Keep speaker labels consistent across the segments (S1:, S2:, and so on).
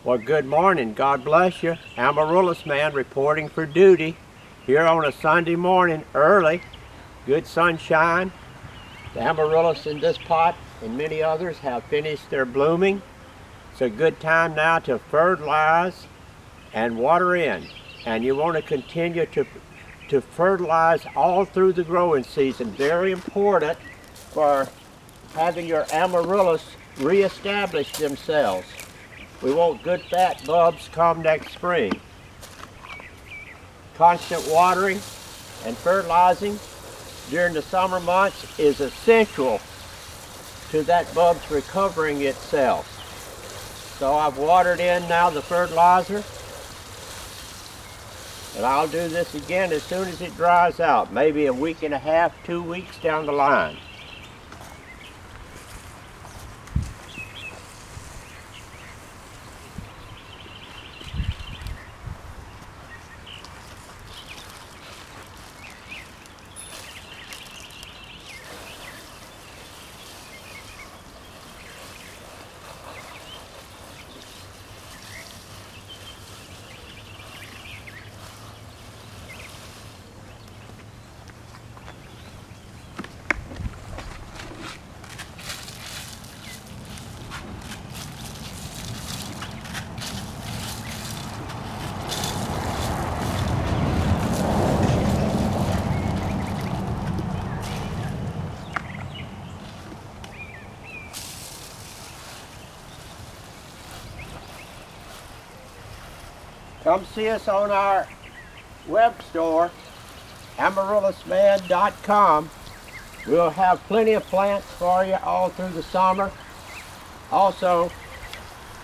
S1: Well, good morning. God bless you. Amaryllis man reporting for duty here on a Sunday morning early. Good sunshine. The amaryllis in this pot and many others have finished their blooming. It's a good time now to fertilize and water in. And you want to continue to fertilize all through the growing season. Very important for having your amaryllis reestablish themselves. We want good fat bulbs come next spring. Constant watering and fertilizing during the summer months is essential to that bulb's recovering itself. So I've watered in now the fertilizer, and I'll do this again as soon as it dries out, maybe a week and a half, 2 weeks down the line. Come see us on our web store, amaryllisman.com. We'll have plenty of plants for you all through the summer. Also,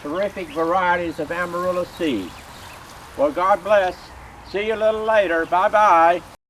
S1: terrific varieties of amaryllis seeds. Well, God bless. See you a little later. Bye-bye.